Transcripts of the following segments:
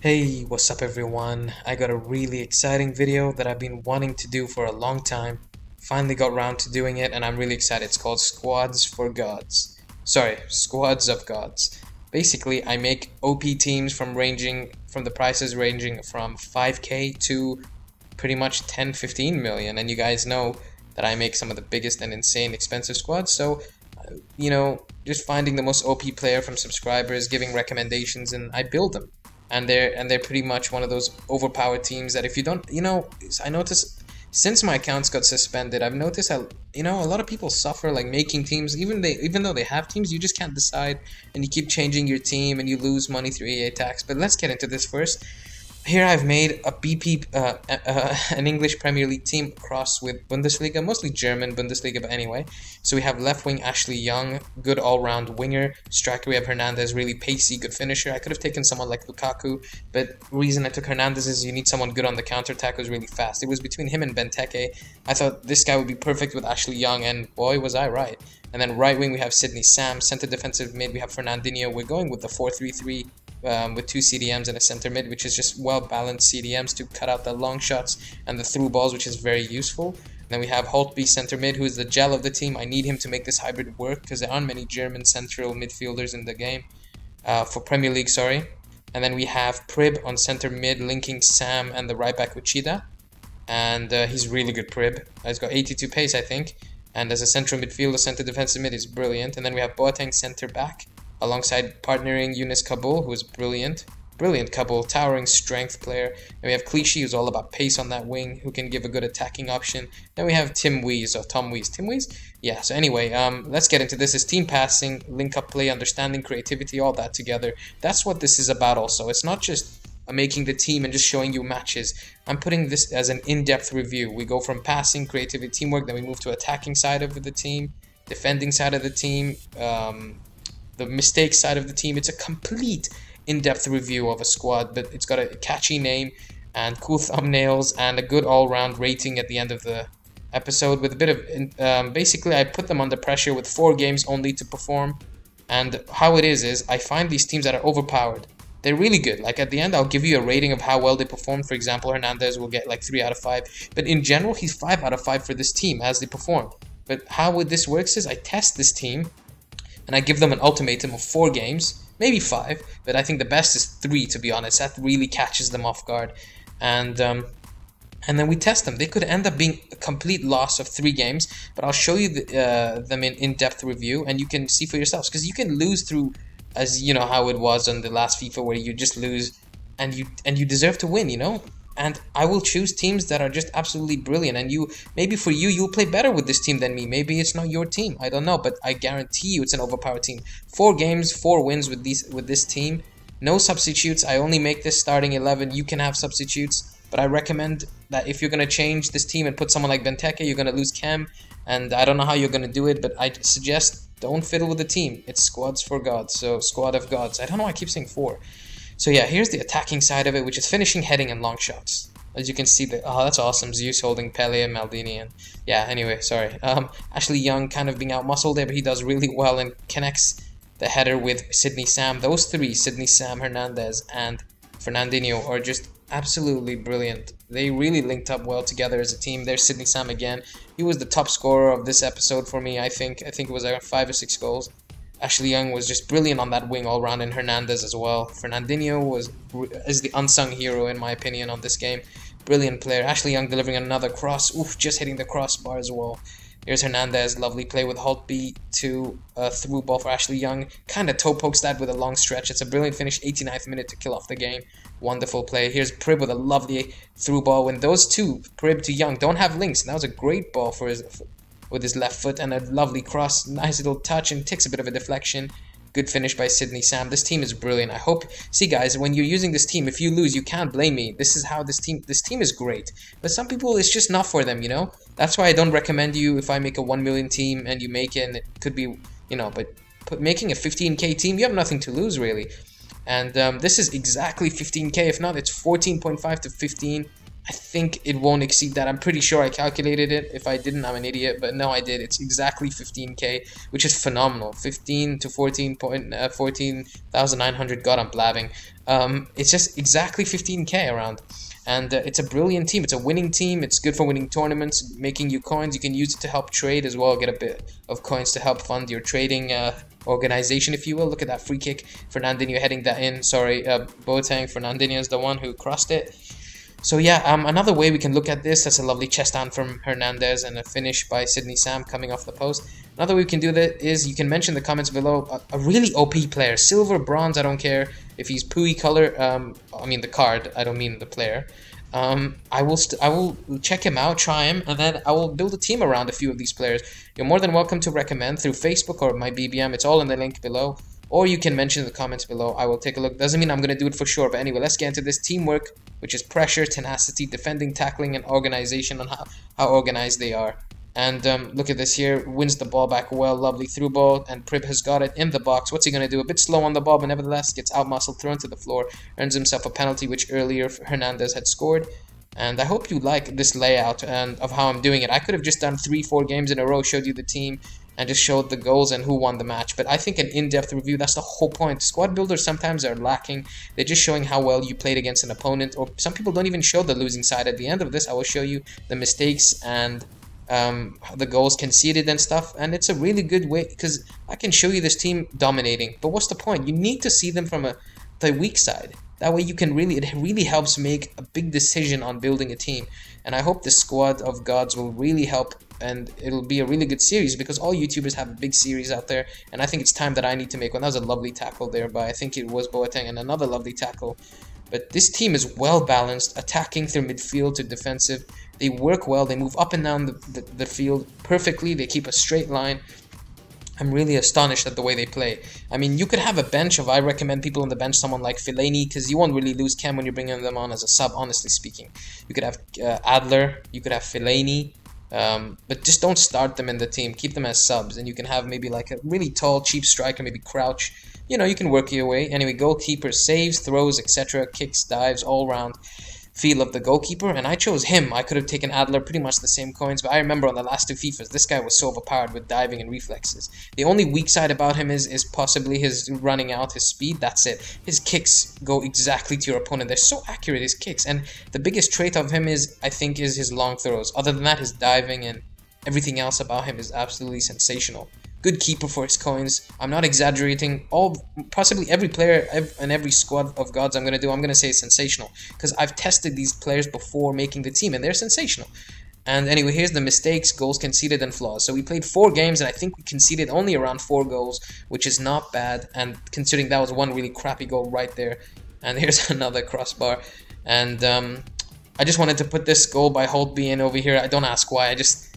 Hey, what's up everyone? I got a really exciting video that I've been wanting to do for a long time. Finally got around to doing it and I'm really excited. It's called Squads for Gods. Sorry, Squads of Gods. Basically, I make OP teams from the prices ranging from 5k to pretty much 10, 15 million. And you guys know that I make some of the biggest and insane expensive squads. So, just finding the most OP player from subscribers, giving recommendations, and I build them. And they're pretty much one of those overpowered teams that if you don't, I noticed since my accounts got suspended, I've noticed how, a lot of people suffer like making teams, even though they have teams, you just can't decide, and you keep changing your team and you lose money through EA tax. But let's get into this first. Here I've made a an English Premier League team cross with Bundesliga, mostly German Bundesliga, but anyway. So we have left wing Ashley Young, good all-round winger. Striker we have Hernandez, really pacey, good finisher. I could have taken someone like Lukaku, but the reason I took Hernandez is you need someone good on the counter-attack who's really fast. It was between him and Benteke. I thought this guy would be perfect with Ashley Young, and boy was I right. And then right wing we have Sydney Sam, center defensive mid we have Fernandinho. We're going with the 4-3-3. With two CDMs and a center mid, which is just well-balanced CDMs to cut out the long shots and the through balls, which is very useful. And then we have Holtby center mid, who is the gel of the team. I need him to make this hybrid work because there aren't many German central midfielders in the game for Premier League, sorry. And then we have Prib on center mid, linking Sam and the right back with Chida. And he's really good, Prib. He's got 82 pace, I think. And as a central midfielder, center defensive mid is brilliant. And then we have Boateng center back, alongside partnering Yunus Kabul, who is brilliant. Brilliant Kabul, towering strength player. And we have Clichy, who's all about pace on that wing, who can give a good attacking option. Then we have Tim Wees, or Tom Wees. Tim Wees? Yeah, so anyway, let's get into this. It's team passing, link-up play, understanding, creativity, all that together. That's what this is about also. It's not just making the team and just showing you matches. I'm putting this as an in-depth review. We go from passing, creativity, teamwork, then we move to attacking side of the team, defending side of the team, the mistake side of the team. It's a complete in-depth review of a squad, but it's got a catchy name and cool thumbnails and a good all-round rating at the end of the episode with a bit of basically I put them under pressure with 4 games only to perform. And how it is I find these teams that are overpowered. They're really good. Like at the end I'll give you a rating of how well they performed. For example, Hernandez will get like 3 out of 5, but in general he's 5 out of 5 for this team as they perform. But how this works is I test this team and I give them an ultimatum of 4 games, maybe 5, but I think the best is 3, to be honest. That really catches them off guard. And then we test them. They could end up being a complete loss of 3 games, but I'll show you them in-depth review, and you can see for yourselves. Because you can lose through, as you know how it was on the last FIFA, where you just lose, and you deserve to win, And I will choose teams that are just absolutely brilliant. And maybe for you'll play better with this team than me. Maybe it's not your team. I don't know, but I guarantee you it's an overpowered team. 4 games, 4 wins with this team. No substitutes. I only make this starting 11. You can have substitutes, but I recommend that if you're gonna change this team and put someone like Benteke, you're gonna lose Chem. And I don't know how you're gonna do it, but I suggest don't fiddle with the team. It's squads for gods. So squad of gods. I don't know why I keep saying 4. So yeah, here's the attacking side of it, which is finishing, heading, and long shots. As you can see, that's awesome. Zeus holding Pele and Maldini, and yeah. Anyway, sorry. Ashley Young kind of being out-muscled there, but he does really well and connects the header with Sydney Sam. Those 3, Sydney Sam, Hernandez, and Fernandinho, are just absolutely brilliant. They really linked up well together as a team. There's Sydney Sam again. He was the top scorer of this episode for me. I think it was around 5 or 6 goals. Ashley Young was just brilliant on that wing all round, and Hernandez as well. Fernandinho is the unsung hero in my opinion on this game. Brilliant player. Ashley Young delivering another cross. Oof, just hitting the crossbar as well. Here's Hernandez, lovely play with Holtby to a through ball for Ashley Young. Kind of toe pokes that with a long stretch. It's a brilliant finish, 89th minute to kill off the game. Wonderful play. Here's Prib with a lovely through ball. When those two, Prib to Young, don't have links, and that was a great ball for with his left foot and a lovely cross. Nice little touch and takes a bit of a deflection. Good finish by Sydney Sam. This team is brilliant. I hope, see guys, when you're using this team, if you lose, you can't blame me. This is how this team is great. But some people, it's just not for them, That's why I don't recommend you, if I make a 1 million team and you make it, and it could be, but making a 15k team, you have nothing to lose really. And this is exactly 15k. If not, it's 14.5 to 15. I think it won't exceed that. I'm pretty sure I calculated it. If I didn't, I'm an idiot. But no, I did. It's exactly 15k, which is phenomenal. 15 to 14,900. God, I'm blabbing. It's just exactly 15k around. And it's a brilliant team. It's a winning team. It's good for winning tournaments, making you coins. You can use it to help trade as well. Get a bit of coins to help fund your trading organization, if you will. Look at that free kick. Fernandinho heading that in. Sorry, Boateng. Fernandinho is the one who crossed it. So yeah, another way we can look at this, that's a lovely chest down from Hernandez and a finish by Sydney Sam coming off the post. Another way we can do that is you can mention in the comments below a really OP player. Silver, bronze, I don't care. If he's Pui color, I mean the card, I don't mean the player. I will check him out, try him, and then I will build a team around a few of these players. You're more than welcome to recommend through Facebook or my BBM. It's all in the link below. Or you can mention in the comments below. I will take a look. Doesn't mean I'm going to do it for sure. But anyway, let's get into this teamwork, which is pressure, tenacity, defending, tackling, and organization on how organized they are. And look at this here. Wins the ball back well. Lovely through ball. And Prib has got it in the box. What's he going to do? A bit slow on the ball, but nevertheless gets out-muscled, thrown to the floor. Earns himself a penalty, which earlier Hernandez had scored. And I hope you like this layout and of how I'm doing it. I could have just done 3-4 games in a row, showed you the team, and just showed the goals and who won the match. But I think an in-depth review, that's the whole point. Squad builders sometimes are lacking. They're just showing how well you played against an opponent, or some people don't even show the losing side. At the end of this, I will show you the mistakes and the goals conceded and stuff. And it's a really good way, because I can show you this team dominating. But what's the point? You need to see them from the weak side. That way it really helps make a big decision on building a team. And I hope this squad of gods will really help, and it'll be a really good series, because all YouTubers have a big series out there, and I think it's time that I need to make one. That was a lovely tackle there by, I think it was Boateng, and another lovely tackle. But this team is well balanced, attacking through midfield to defensive. They work well, they move up and down the field perfectly, they keep a straight line. I'm really astonished at the way they play. I mean, you could have a bench I recommend people on the bench, someone like Fellaini, because you won't really lose Chem when you're bringing them on as a sub, honestly speaking. You could have Adler, you could have Fellaini, but just don't start them in the team. Keep them as subs, and you can have maybe like a really tall, cheap striker, maybe Crouch. You know, you can work your way. Anyway, goalkeeper, saves, throws, etc., kicks, dives, all round feel of the goalkeeper, and I chose him. I could have taken Adler, pretty much the same coins, but I remember on the last 2 FIFAs, this guy was so overpowered with diving and reflexes. The only weak side about him is possibly his running out, his speed, that's it. His kicks go exactly to your opponent. They're so accurate, his kicks, and the biggest trait of him is, I think, is his long throws. Other than that, his diving and everything else about him is absolutely sensational. Good keeper for his coins. I'm not exaggerating. Possibly every player and every squad of gods I'm going to say is sensational, because I've tested these players before making the team, and they're sensational. And anyway, here's the mistakes, goals conceded, and flaws. So we played 4 games, and I think we conceded only around 4 goals, which is not bad, and considering that was one really crappy goal right there. And here's another crossbar. And I just wanted to put this goal by Holtby in over here. I don't ask why. I just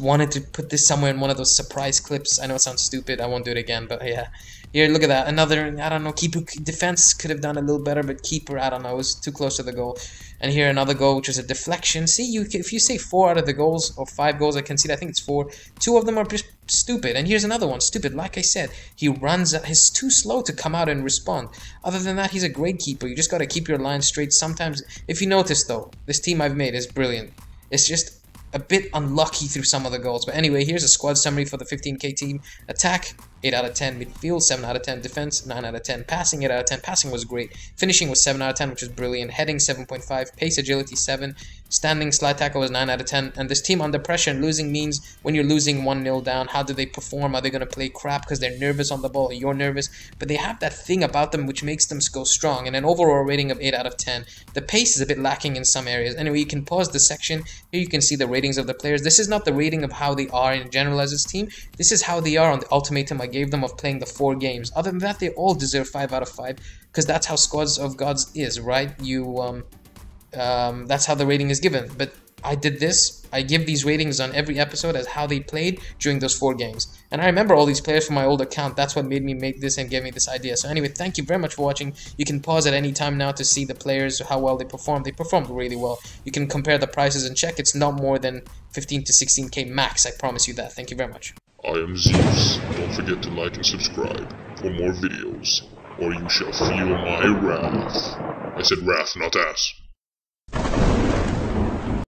wanted to put this somewhere in one of those surprise clips. I know it sounds stupid. I won't do it again, but yeah. Here, look at that. Another, I don't know, keeper defense could have done a little better, but keeper, I don't know, it was too close to the goal. And here another goal, which is a deflection. See, if you say 4 out of the goals, or 5 goals I concede, I think it's 4. 2 of them are just stupid. And here's another one, stupid. Like I said, he runs, he's too slow to come out and respond. Other than that, he's a great keeper. You just got to keep your line straight. Sometimes, if you notice though, this team I've made is brilliant. It's just a bit unlucky through some of the goals. But anyway, here's a squad summary for the 15k team. Attack, 8 out of 10. Midfield, 7 out of 10. Defense, 9 out of 10. Passing, 8 out of 10. Passing was great. Finishing was 7 out of 10, which is brilliant. Heading, 7.5. Pace, agility, 7. Standing, slide tackle was 9 out of 10. And this team under pressure and losing means when you're losing 1-0 down, how do they perform? Are they going to play crap because they're nervous on the ball, or you're nervous? But they have that thing about them which makes them go strong. And an overall rating of 8 out of 10. The pace is a bit lacking in some areas. Anyway, you can pause the section. Here you can see the ratings of the players. This is not the rating of how they are in general as a team. This is how they are on the ultimatum I gave them of playing the 4 games. Other than that, they all deserve 5 out of 5, because that's how Squads of Gods is, right? That's how the rating is given. But I did this. I give these ratings on every episode as how they played during those 4 games. And I remember all these players from my old account. That's what made me make this and gave me this idea. So anyway, thank you very much for watching. You can pause at any time now to see the players, how well they performed. They performed really well. You can compare the prices and check. It's not more than 15 to 16k max. I promise you that. Thank you very much. I am Zeus. Don't forget to like and subscribe for more videos, or you shall feel my wrath. I said wrath, not ass.